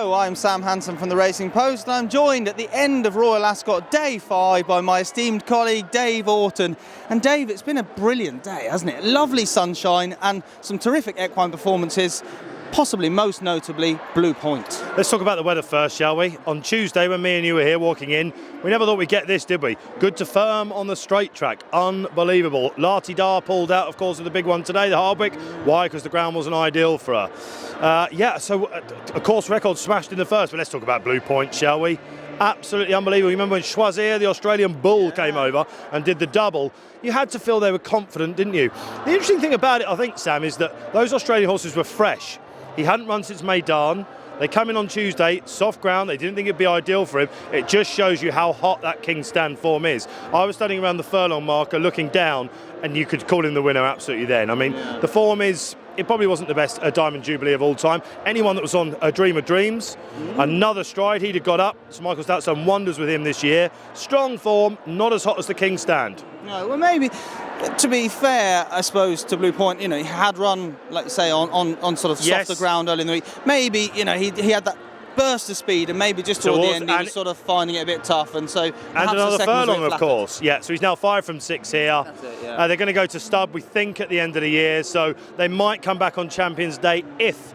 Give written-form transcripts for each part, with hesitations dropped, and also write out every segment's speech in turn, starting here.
Hello, I'm Sam Hanson from the Racing Post, and I'm joined at the end of Royal Ascot Day 5 by my esteemed colleague Dave Orton. And Dave, it's been a brilliant day, hasn't it? Lovely sunshine and some terrific equine performances, possibly most notably Blue Point. Let's talk about the weather first, shall we? On Tuesday, when me and you were here walking in, we never thought we'd get this, did we? Good to firm on the straight track. Unbelievable. Lati Dar pulled out, of course, of the big one today, the Hardwick. Why? Because the ground wasn't ideal for her. A course record smashed in the first, but let's talk about Blue Point, shall we? Absolutely unbelievable. You remember when Choisir, the Australian bull, came over and did the double? You had to feel they were confident, didn't you? The interesting thing about it, I think, Sam, is that those Australian horses were fresh. He hadn't run since Meydan. They come in on Tuesday, soft ground. They didn't think it'd be ideal for him. It just shows you how hot that King's Stand form is. I was standing around the furlong marker looking down, and you could call him the winner absolutely then. I mean, the form is, it probably wasn't the best Diamond Jubilee of all time. Anyone that was on A Dream of Dreams, another stride, he'd have got up. Sir Michael Stout's done wonders with him this year. Strong form, not as hot as the King's Stand. No, well, maybe, to be fair, I suppose, to Blue Point, you know, he had run, like you say, on sort of softer ground early in the week. Maybe, you know, he had that burst of speed, and maybe just toward the end he was sort of finding it a bit tough, and so and another furlong, of course. Yeah, so he's now 5 from 6 here. That's it, yeah. They're going to go to stud, we think, at the end of the year, so they might come back on Champions Day if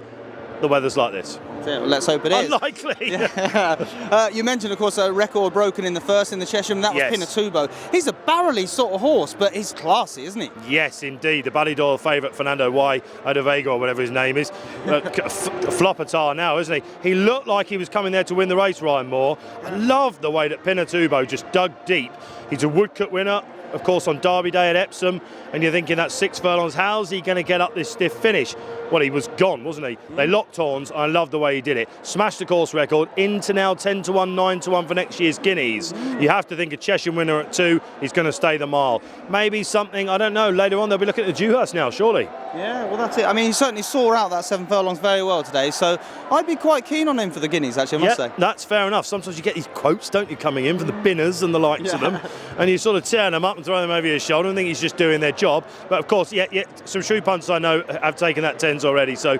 the weather's like this. Well, let's hope it is. Unlikely. Yeah. You mentioned, of course, a record broken in the first in the Cheshire, and that was Pinatubo. He's a barrely sort of horse, but he's classy, isn't he? Yes, indeed. The Ballydoyle favourite, Fernando Y. Odovega, or whatever his name is. Floppetar now, isn't he? He looked like he was coming there to win the race, Ryan Moore. I love the way that Pinatubo just dug deep. He's a Woodcut winner, of course, on Derby Day at Epsom, and you're thinking that's 6 furlongs. How's he going to get up this stiff finish? Well, he was gone, wasn't he? They locked horns. I love the way he did it. Smashed the course record into now 10 to 1, 9 to 1 for next year's Guineas. You have to think a Cheshire winner at 2. He's going to stay the mile. Maybe something, I don't know, later on they'll be looking at the Dewhurst now, surely. Yeah, well, that's it. I mean, he certainly saw out that 7 furlongs very well today, so I'd be quite keen on him for the Guineas, actually, I must say. That's fair enough. Sometimes you get these quotes, don't you, coming in for the Binners and the likes of them, and you sort of tear them up and throw them over your shoulder and think he's just doing their job. But of course, some shoe punters I know have taken that 10s already, so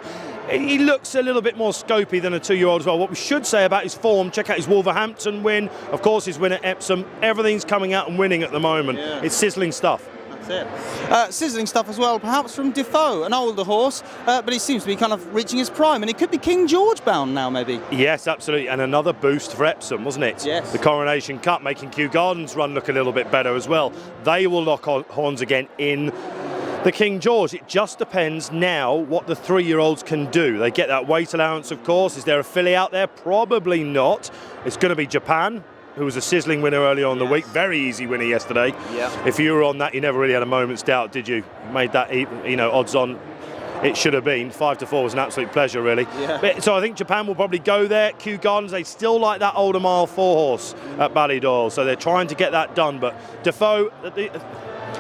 he looks a little bit more scopy than a 2-year-old as well. What we should say about his form, check out his Wolverhampton win, of course his win at Epsom. Everything's coming out and winning at the moment. It's sizzling stuff. That's it. Sizzling stuff as well, perhaps from Defoe, an older horse, but he seems to be kind of reaching his prime, and it could be King George bound now, maybe. Yes, absolutely, and another boost for Epsom, wasn't it? Yes. The Coronation Cup making Kew Gardens run look a little bit better as well. They will lock horns again in the King George. It just depends now what the 3-year-olds can do. They get that weight allowance, of course. Is there a filly out there? Probably not. It's going to be Japan, who was a sizzling winner earlier on the week. Very easy winner yesterday. Yeah. If you were on that, you never really had a moment's doubt, did you? Made that, you know, odds on. It should have been 5 to 4 was an absolute pleasure, really. Yeah. So I think Japan will probably go there. Kew Gardens, they still like that older mile 4 horse at Ballydoyle, so they're trying to get that done. But Defoe,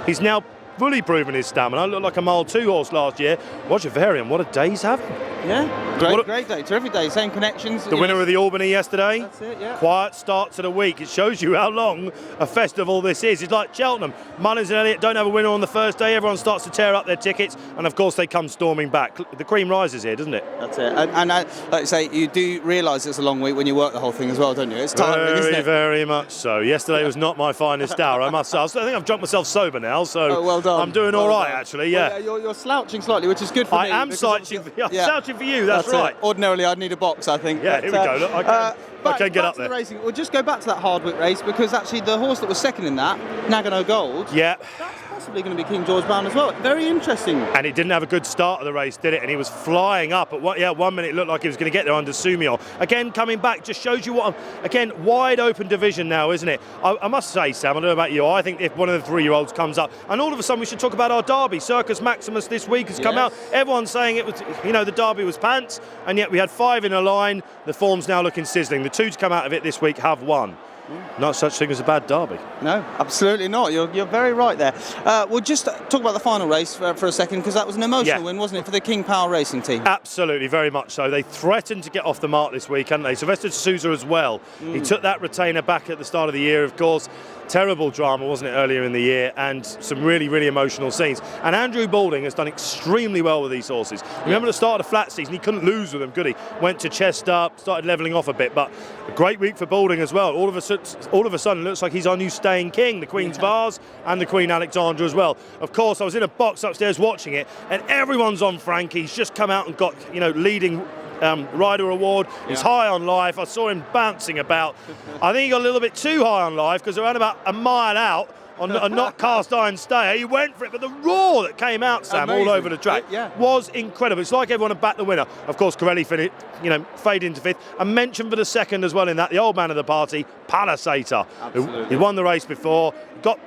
he's now fully proven his stamina. Looked like a mile 2 horse last year. Roger Varian, what a day he's having. Yeah, great day, terrific day. Same connections. The winner of the Albany yesterday. That's it, yeah. Quiet start to the week. It shows you how long a festival this is. It's like Cheltenham. Mullins and Elliott don't have a winner on the first day. Everyone starts to tear up their tickets, and of course they come storming back. The cream rises here, doesn't it? That's it. And like I say, you do realise it's a long week when you work the whole thing as well, don't you? It's tiring, isn't it? Very much so. Yesterday was not my finest hour, I must say. I think I've drunk myself sober now, so well done. I'm doing all right, actually. Yeah. Well, you're slouching slightly, which is good for me. I am slouching for you. That's right. Ordinarily, I'd need a box, I think. Yeah, here we go. Look, I can get up there. The racing. We'll just go back to that Hardwick race, because actually the horse that was second in that, Nagano Gold, that's possibly going to be King George bound as well. Very interesting. And it didn't have a good start of the race, did it? And he was flying up. At 1 minute, it looked like he was going to get there under Sumio. Again, coming back just shows you what. Again, wide open division now, isn't it? I must say, Sam, I don't know about you. I think if one of the 3-year-olds comes up, and all of a sudden we should talk about our Derby. Circus Maximus this week has come out. Everyone's saying it was, the Derby was pants, and yet we had 5 in a line. The form's now looking sizzling. The 2 to come out of it this week have won. Not such thing as a bad derby. No, absolutely not. You're very right there. We'll just talk about the final race for a second, because that was an emotional win, wasn't it, for the King Power Racing team? Absolutely, very much so. They threatened to get off the mark this week, hadn't they? Sylvester Sousa as well. He took that retainer back at the start of the year, of course. Terrible drama, wasn't it, earlier in the year, and some really, really emotional scenes. And Andrew Balding has done extremely well with these horses. Remember the start of the flat season, he couldn't lose with them, could he? Went to chest up, started levelling off a bit, but a great week for Balding as well. All of a sudden, it looks like he's our new staying king, the Queen's Vase and the Queen Alexandra as well. Of course, I was in a box upstairs watching it, and everyone's on Frankie. He's just come out and got, leading rider award. He's high on life. I saw him bouncing about. I think he got a little bit too high on life because around about a mile out on a not cast iron stayer, he went for it, but the roar that came out, Sam, all over the track was incredible. It's like everyone had backed the winner. Of course, Corelli faded into fifth. And mentioned for the second as well in that, the old man of the party, Palisator. He won the race before, got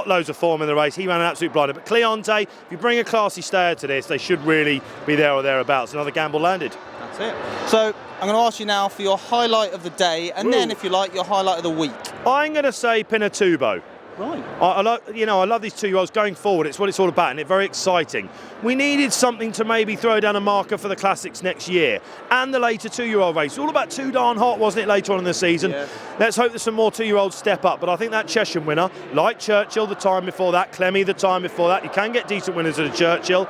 loads of form in the race. He ran an absolute blinder. But Cleonte, if you bring a classy stayer to this, they should really be there or thereabouts. Another gamble landed. That's it. So I'm going to ask you now for your highlight of the day, and then, if you like, your highlight of the week. I'm going to say Pinatubo. Right. I love these 2-year-olds going forward. It's what it's all about, and it's very exciting. We needed something to maybe throw down a marker for the classics next year and the later 2-year-old race. It's all about too darn hot, wasn't it, later on in the season? Yeah. Let's hope that some more 2-year-olds step up. But I think that Cheshire winner, like Churchill the time before that, Clemmy the time before that, you can get decent winners at a Churchill.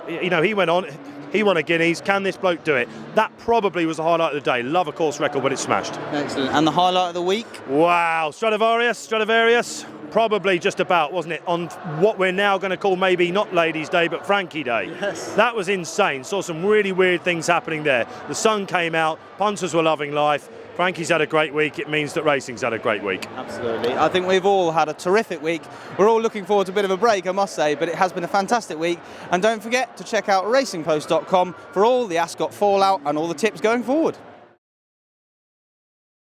He went on. He won a Guineas. Can this bloke do it? That probably was the highlight of the day. Love a course record, but it's smashed. Excellent. And the highlight of the week? Wow. Stradivarius. Probably just about, wasn't it, on what we're now going to call maybe not Ladies' Day, but Frankie Day. Yes. That was insane. Saw some really weird things happening there. The sun came out. Punters were loving life. Frankie's had a great week. It means that racing's had a great week. Absolutely. I think we've all had a terrific week. We're all looking forward to a bit of a break, I must say, but it has been a fantastic week. And don't forget to check out racingpost.com for all the Ascot fallout and all the tips going forward.